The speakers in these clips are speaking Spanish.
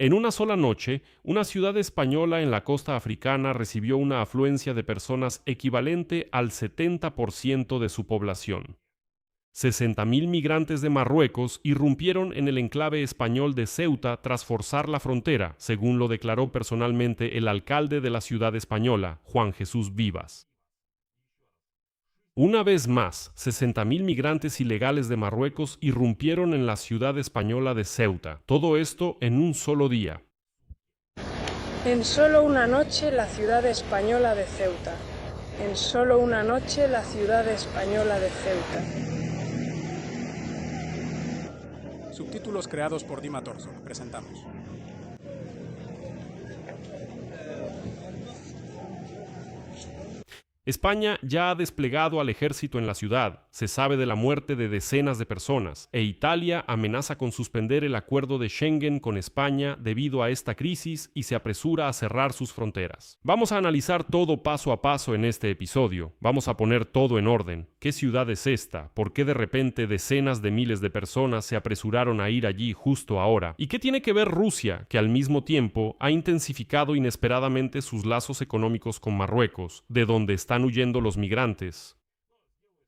En una sola noche, una ciudad española en la costa africana recibió una afluencia de personas equivalente al 70% de su población. 60.000 migrantes de Marruecos irrumpieron en el enclave español de Ceuta tras forzar la frontera, según lo declaró personalmente el alcalde de la ciudad española, Juan Jesús Vivas. Una vez más, 60.000 migrantes ilegales de Marruecos irrumpieron en la ciudad española de Ceuta. Todo esto en un solo día. En solo una noche la ciudad española de Ceuta. En solo una noche la ciudad española de Ceuta. Subtítulos creados por Dima Torso. Presentamos. España ya ha desplegado al ejército en la ciudad, se sabe de la muerte de decenas de personas, e Italia amenaza con suspender el acuerdo de Schengen con España debido a esta crisis y se apresura a cerrar sus fronteras. Vamos a analizar todo paso a paso en este episodio, vamos a poner todo en orden. ¿Qué ciudad es esta? ¿Por qué de repente decenas de miles de personas se apresuraron a ir allí justo ahora? ¿Y qué tiene que ver Rusia, que al mismo tiempo ha intensificado inesperadamente sus lazos económicos con Marruecos, de donde están huyendo los migrantes?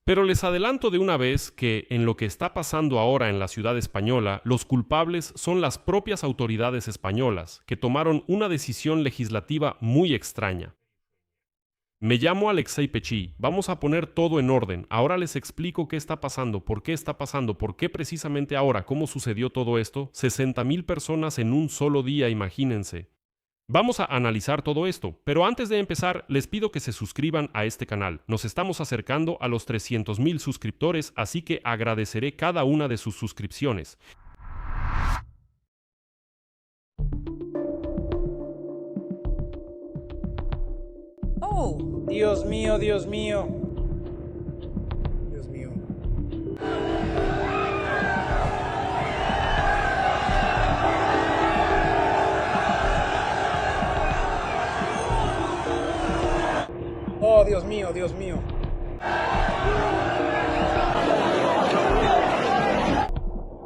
Pero les adelanto de una vez que, en lo que está pasando ahora en la ciudad española, los culpables son las propias autoridades españolas, que tomaron una decisión legislativa muy extraña. Me llamo Alexei Pechi, vamos a poner todo en orden, ahora les explico qué está pasando, por qué precisamente ahora, cómo sucedió todo esto. 60.000 personas en un solo día, imagínense. Vamos a analizar todo esto, pero antes de empezar, les pido que se suscriban a este canal. Nos estamos acercando a los 300.000 suscriptores, así que agradeceré cada una de sus suscripciones. ¡Oh! Dios mío, Dios mío. Dios mío. Oh, Dios mío, Dios mío.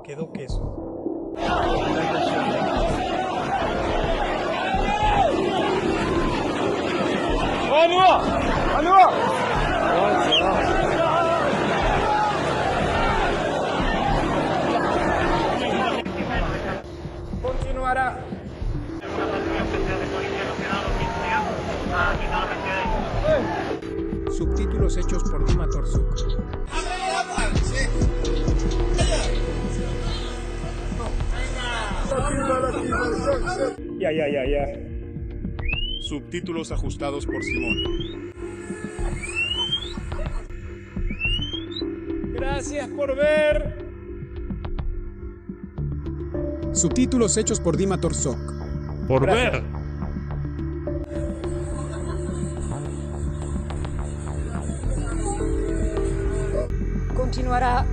Quedó queso. Continuará. Subtítulos hechos por Dima Torso. Ya. Subtítulos ajustados por Simón. Gracias por ver. Subtítulos hechos por Dima Torso. Por Gracias. ver. Continuará.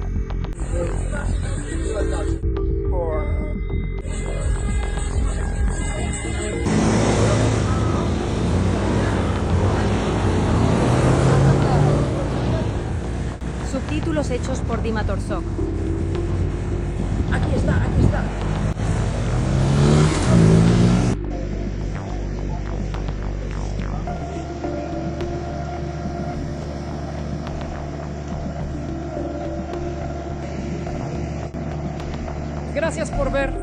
Subtítulos hechos por Dima Torso. Aquí está, aquí está. Gracias por ver.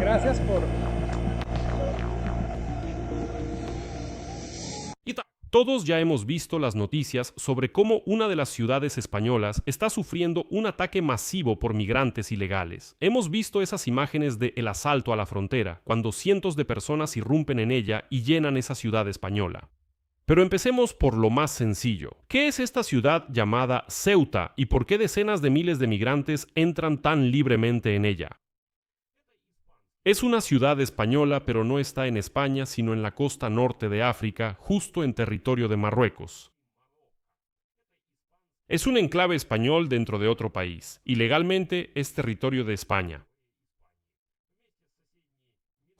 Gracias por... Todos ya hemos visto las noticias sobre cómo una de las ciudades españolas está sufriendo un ataque masivo por migrantes ilegales. Hemos visto esas imágenes de el asalto a la frontera, cuando cientos de personas irrumpen en ella y llenan esa ciudad española. Pero empecemos por lo más sencillo. ¿Qué es esta ciudad llamada Ceuta y por qué decenas de miles de migrantes entran tan libremente en ella? Es una ciudad española, pero no está en España, sino en la costa norte de África, justo en territorio de Marruecos. Es un enclave español dentro de otro país, y legalmente es territorio de España.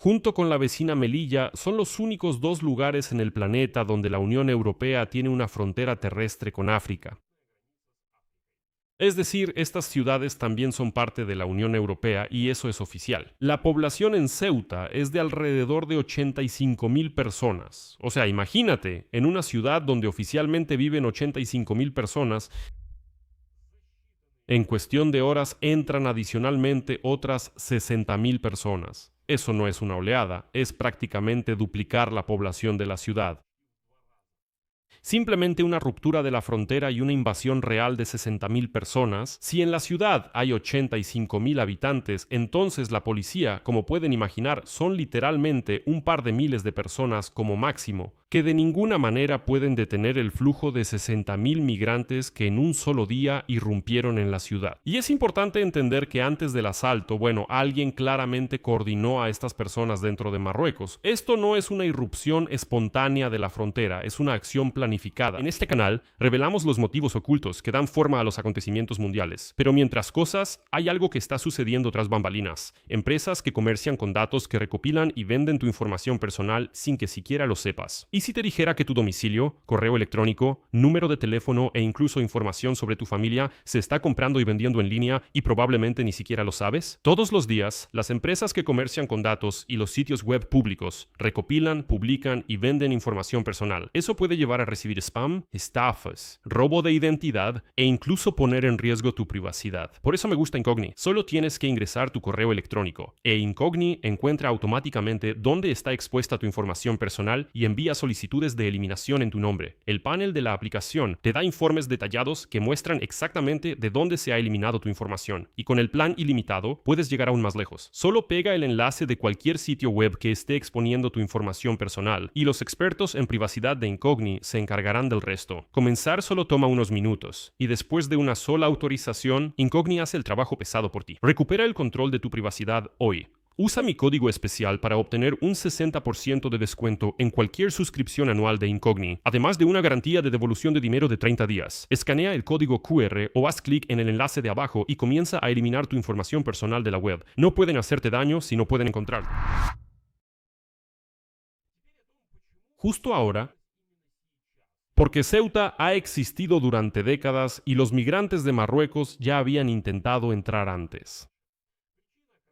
junto con la vecina Melilla, son los únicos dos lugares en el planeta donde la Unión Europea tiene una frontera terrestre con África. Es decir, estas ciudades también son parte de la Unión Europea y eso es oficial. La población en Ceuta es de alrededor de 85,000 personas. O sea, imagínate, en una ciudad donde oficialmente viven 85,000 personas, en cuestión de horas entran adicionalmente otras 60,000 personas. Eso no es una oleada, es prácticamente duplicar la población de la ciudad. Simplemente una ruptura de la frontera y una invasión real de 60,000 personas. Si en la ciudad hay 85,000 habitantes, entonces la policía, como pueden imaginar, son literalmente un par de miles de personas como máximo, que de ninguna manera pueden detener el flujo de 60,000 migrantes que en un solo día irrumpieron en la ciudad. Y es importante entender que antes del asalto, alguien claramente coordinó a estas personas dentro de Marruecos. Esto no es una irrupción espontánea de la frontera, es una acción planificada. En este canal revelamos los motivos ocultos que dan forma a los acontecimientos mundiales. Pero mientras cosas, hay algo que está sucediendo tras bambalinas. Empresas que comercian con datos que recopilan y venden tu información personal sin que siquiera lo sepas. ¿Y si te dijera que tu domicilio, correo electrónico, número de teléfono e incluso información sobre tu familia se está comprando y vendiendo en línea y probablemente ni siquiera lo sabes? Todos los días, las empresas que comercian con datos y los sitios web públicos recopilan, publican y venden información personal. Eso puede llevar a recibir spam, estafas, robo de identidad e incluso poner en riesgo tu privacidad. Por eso me gusta Incogni. Solo tienes que ingresar tu correo electrónico e Incogni encuentra automáticamente dónde está expuesta tu información personal y envía solicitudes de eliminación en tu nombre. El panel de la aplicación te da informes detallados que muestran exactamente de dónde se ha eliminado tu información. Y con el plan ilimitado puedes llegar aún más lejos. Solo pega el enlace de cualquier sitio web que esté exponiendo tu información personal y los expertos en privacidad de Incogni se encargarán del resto. Comenzar solo toma unos minutos y después de una sola autorización, Incogni hace el trabajo pesado por ti. Recupera el control de tu privacidad hoy. Usa mi código especial para obtener un 60% de descuento en cualquier suscripción anual de Incogni, además de una garantía de devolución de dinero de 30 días. Escanea el código QR o haz clic en el enlace de abajo y comienza a eliminar tu información personal de la web. No pueden hacerte daño si no pueden encontrarte. Justo ahora, porque Ceuta ha existido durante décadas y los migrantes de Marruecos ya habían intentado entrar antes.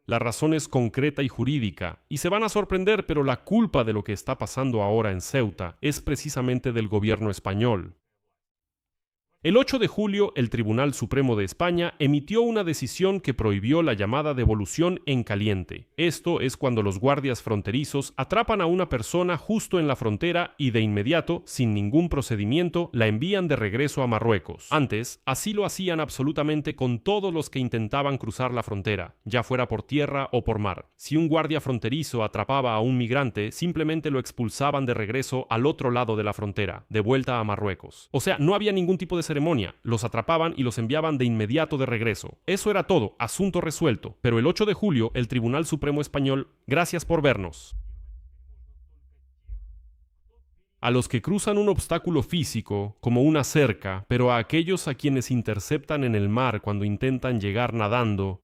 La razón es concreta y jurídica, y se van a sorprender, pero la culpa de lo que está pasando ahora en Ceuta es precisamente del gobierno español. El 8 de julio, el Tribunal Supremo de España emitió una decisión que prohibió la llamada devolución en caliente. Esto es cuando los guardias fronterizos atrapan a una persona justo en la frontera y de inmediato, sin ningún procedimiento, la envían de regreso a Marruecos. Antes, así lo hacían absolutamente con todos los que intentaban cruzar la frontera, ya fuera por tierra o por mar. Si un guardia fronterizo atrapaba a un migrante, simplemente lo expulsaban de regreso al otro lado de la frontera, de vuelta a Marruecos. O sea, no había ningún tipo de ceremonia, los atrapaban y los enviaban de inmediato de regreso. Eso era todo, asunto resuelto. Pero el 8 de julio, el Tribunal Supremo Español, gracias por vernos. A los que cruzan un obstáculo físico, como una cerca, pero a aquellos a quienes interceptan en el mar cuando intentan llegar nadando,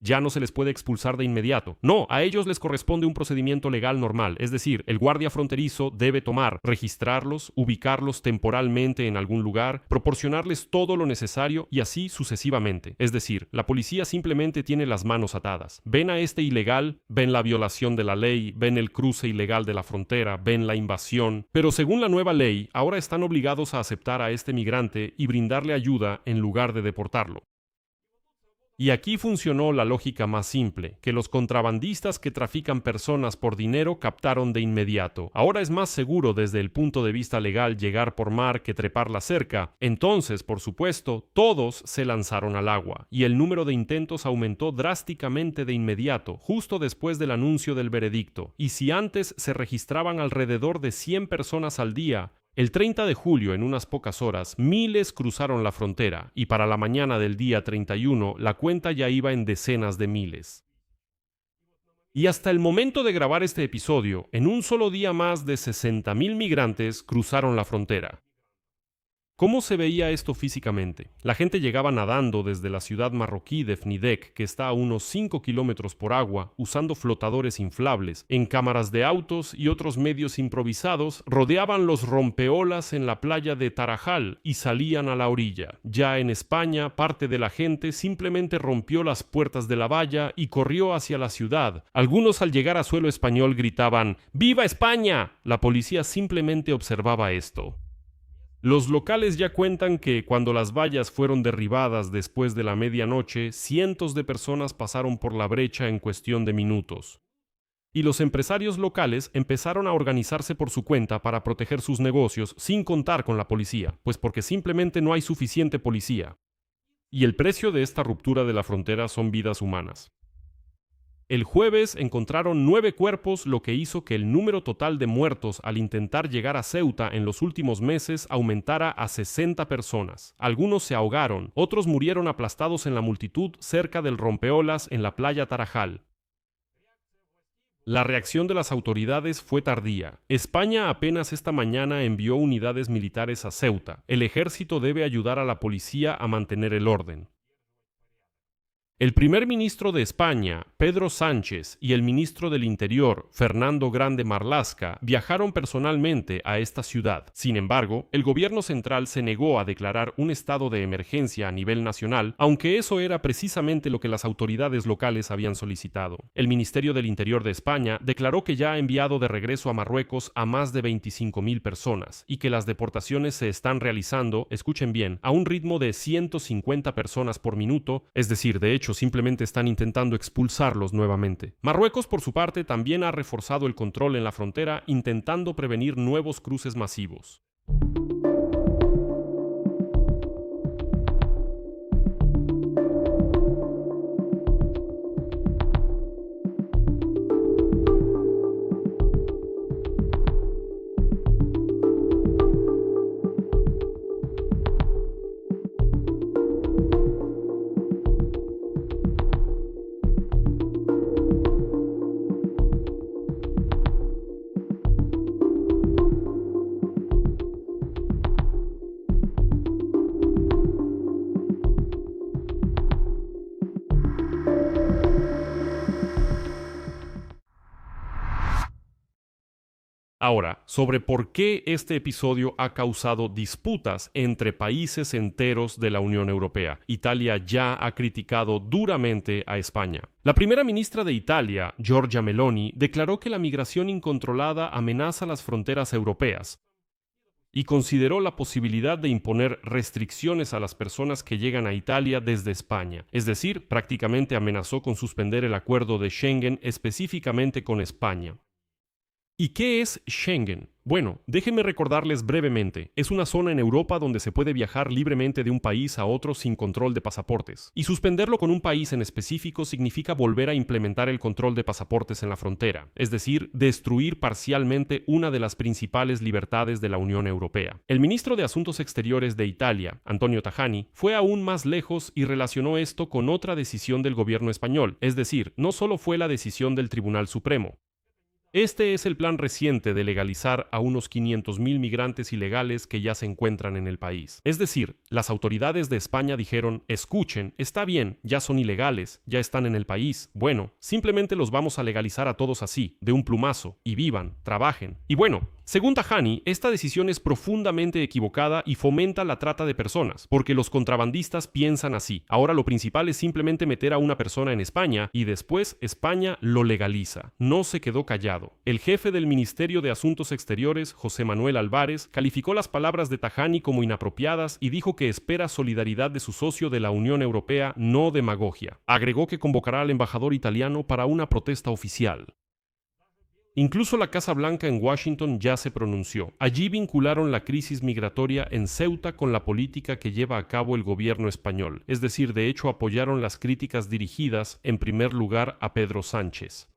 ya no se les puede expulsar de inmediato. No, a ellos les corresponde un procedimiento legal normal, es decir, el guardia fronterizo debe registrarlos, ubicarlos temporalmente en algún lugar, proporcionarles todo lo necesario y así sucesivamente. Es decir, la policía simplemente tiene las manos atadas. Ven a este ilegal, ven la violación de la ley, ven el cruce ilegal de la frontera, ven la invasión, pero según la nueva ley, ahora están obligados a aceptar a este migrante y brindarle ayuda en lugar de deportarlo. Y aquí funcionó la lógica más simple, que los contrabandistas que trafican personas por dinero captaron de inmediato. Ahora es más seguro desde el punto de vista legal llegar por mar que trepar la cerca. Entonces, por supuesto, todos se lanzaron al agua, y el número de intentos aumentó drásticamente de inmediato, justo después del anuncio del veredicto. Y si antes se registraban alrededor de 100 personas al día, el 30 de julio, en unas pocas horas, miles cruzaron la frontera y para la mañana del día 31 la cuenta ya iba en decenas de miles. Y hasta el momento de grabar este episodio, en un solo día más de 60,000 migrantes cruzaron la frontera. ¿Cómo se veía esto físicamente? La gente llegaba nadando desde la ciudad marroquí de Fnidek, que está a unos 5 kilómetros por agua, usando flotadores inflables. En cámaras de autos y otros medios improvisados rodeaban los rompeolas en la playa de Tarajal y salían a la orilla. Ya en España, parte de la gente simplemente rompió las puertas de la valla y corrió hacia la ciudad. Algunos al llegar a suelo español gritaban ¡Viva España! La policía simplemente observaba esto. Los locales ya cuentan que cuando las vallas fueron derribadas después de la medianoche, cientos de personas pasaron por la brecha en cuestión de minutos. Y los empresarios locales empezaron a organizarse por su cuenta para proteger sus negocios sin contar con la policía, pues porque simplemente no hay suficiente policía. Y el precio de esta ruptura de la frontera son vidas humanas. El jueves encontraron 9 cuerpos, lo que hizo que el número total de muertos al intentar llegar a Ceuta en los últimos meses aumentara a 60 personas. Algunos se ahogaron, otros murieron aplastados en la multitud cerca del rompeolas en la playa Tarajal. La reacción de las autoridades fue tardía. España apenas esta mañana envió unidades militares a Ceuta. El ejército debe ayudar a la policía a mantener el orden. El primer ministro de España, Pedro Sánchez, y el ministro del Interior, Fernando Grande Marlaska, viajaron personalmente a esta ciudad. Sin embargo, el gobierno central se negó a declarar un estado de emergencia a nivel nacional, aunque eso era precisamente lo que las autoridades locales habían solicitado. El Ministerio del Interior de España declaró que ya ha enviado de regreso a Marruecos a más de 25.000 personas y que las deportaciones se están realizando, escuchen bien, a un ritmo de 150 personas por minuto, es decir, de hecho, simplemente están intentando expulsarlos nuevamente. Marruecos, por su parte, también ha reforzado el control en la frontera, intentando prevenir nuevos cruces masivos. Ahora, sobre por qué este episodio ha causado disputas entre países enteros de la Unión Europea. Italia ya ha criticado duramente a España. La primera ministra de Italia, Giorgia Meloni, declaró que la migración incontrolada amenaza las fronteras europeas y consideró la posibilidad de imponer restricciones a las personas que llegan a Italia desde España. Es decir, prácticamente amenazó con suspender el acuerdo de Schengen específicamente con España. ¿Y qué es Schengen? Bueno, déjenme recordarles brevemente. Es una zona en Europa donde se puede viajar libremente de un país a otro sin control de pasaportes. Y suspenderlo con un país en específico significa volver a implementar el control de pasaportes en la frontera, es decir, destruir parcialmente una de las principales libertades de la Unión Europea. El ministro de Asuntos Exteriores de Italia, Antonio Tajani, fue aún más lejos y relacionó esto con otra decisión del gobierno español, es decir, no solo fue la decisión del Tribunal Supremo. Este es el plan reciente de legalizar a unos 500.000 migrantes ilegales que ya se encuentran en el país. Es decir, las autoridades de España dijeron, escuchen, está bien, ya son ilegales, ya están en el país. Bueno, simplemente los vamos a legalizar a todos así, de un plumazo, y vivan, trabajen. Y bueno, según Tajani, esta decisión es profundamente equivocada y fomenta la trata de personas, porque los contrabandistas piensan así. Ahora lo principal es simplemente meter a una persona en España y después España lo legaliza. No se quedó callado. El jefe del Ministerio de Asuntos Exteriores, José Manuel Álvarez, calificó las palabras de Tajani como inapropiadas y dijo que espera solidaridad de su socio de la Unión Europea, no demagogia. Agregó que convocará al embajador italiano para una protesta oficial. Incluso la Casa Blanca en Washington ya se pronunció. Allí vincularon la crisis migratoria en Ceuta con la política que lleva a cabo el gobierno español. Es decir, de hecho apoyaron las críticas dirigidas, en primer lugar, a Pedro Sánchez.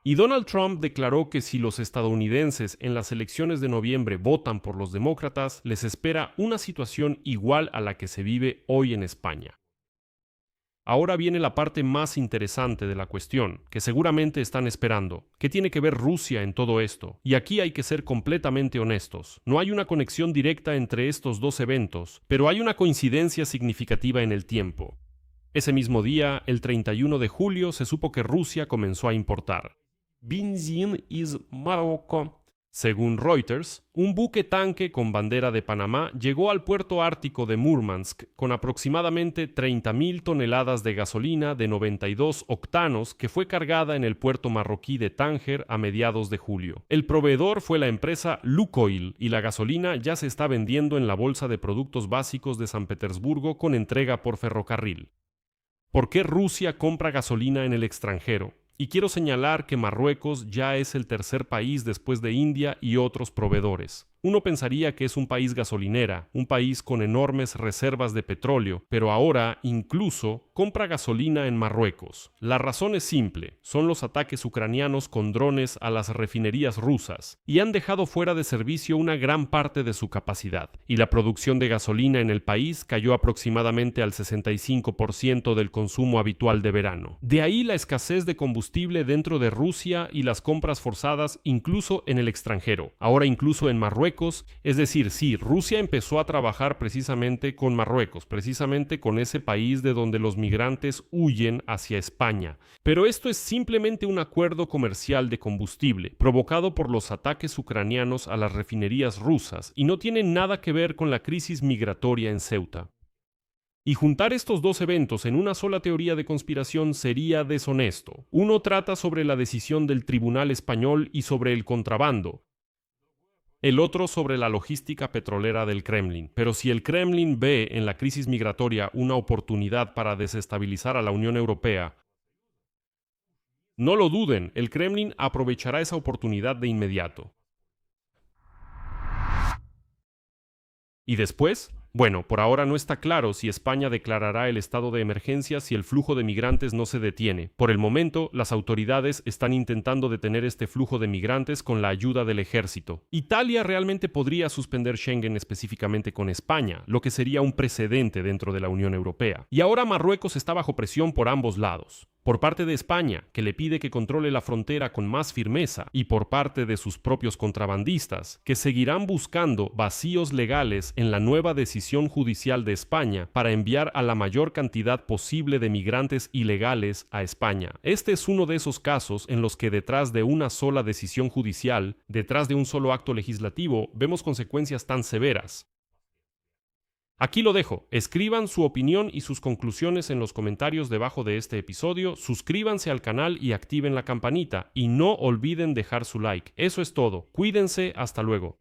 Y Donald Trump declaró que si los estadounidenses en las elecciones de noviembre votan por los demócratas, les espera una situación igual a la que se vive hoy en España. Ahora viene la parte más interesante de la cuestión, que seguramente están esperando. ¿Qué tiene que ver Rusia en todo esto? Y aquí hay que ser completamente honestos. No hay una conexión directa entre estos dos eventos, pero hay una coincidencia significativa en el tiempo. Ese mismo día, el 31 de julio, se supo que Rusia comenzó a importar benzina is Morocco. Según Reuters, un buque tanque con bandera de Panamá llegó al puerto ártico de Murmansk con aproximadamente 30.000 toneladas de gasolina de 92 octanos que fue cargada en el puerto marroquí de Tánger a mediados de julio. El proveedor fue la empresa Lukoil y la gasolina ya se está vendiendo en la bolsa de productos básicos de San Petersburgo con entrega por ferrocarril. ¿Por qué Rusia compra gasolina en el extranjero? Y quiero señalar que Marruecos ya es el tercer país después de India y otros proveedores. Uno pensaría que es un país gasolinera, un país con enormes reservas de petróleo, pero ahora incluso compra gasolina en Marruecos. La razón es simple, son los ataques ucranianos con drones a las refinerías rusas y han dejado fuera de servicio una gran parte de su capacidad, y la producción de gasolina en el país cayó aproximadamente al 65% del consumo habitual de verano. De ahí la escasez de combustible dentro de Rusia y las compras forzadas incluso en el extranjero, ahora incluso en Marruecos. Es decir, sí, Rusia empezó a trabajar precisamente con Marruecos, precisamente con ese país de donde los migrantes huyen hacia España. Pero esto es simplemente un acuerdo comercial de combustible, provocado por los ataques ucranianos a las refinerías rusas, y no tiene nada que ver con la crisis migratoria en Ceuta. Y juntar estos dos eventos en una sola teoría de conspiración sería deshonesto. Uno trata sobre la decisión del Tribunal Español y sobre el contrabando, el otro sobre la logística petrolera del Kremlin. Pero si el Kremlin ve en la crisis migratoria una oportunidad para desestabilizar a la Unión Europea, no lo duden, el Kremlin aprovechará esa oportunidad de inmediato. ¿Y después? Bueno, por ahora no está claro si España declarará el estado de emergencia si el flujo de migrantes no se detiene. Por el momento, las autoridades están intentando detener este flujo de migrantes con la ayuda del ejército. Italia realmente podría suspender Schengen específicamente con España, lo que sería un precedente dentro de la Unión Europea. Y ahora Marruecos está bajo presión por ambos lados. Por parte de España, que le pide que controle la frontera con más firmeza, y por parte de sus propios contrabandistas, que seguirán buscando vacíos legales en la nueva decisión judicial de España para enviar a la mayor cantidad posible de migrantes ilegales a España. Este es uno de esos casos en los que detrás de una sola decisión judicial, detrás de un solo acto legislativo, vemos consecuencias tan severas. Aquí lo dejo. Escriban su opinión y sus conclusiones en los comentarios debajo de este episodio, suscríbanse al canal y activen la campanita, y no olviden dejar su like. Eso es todo. Cuídense, hasta luego.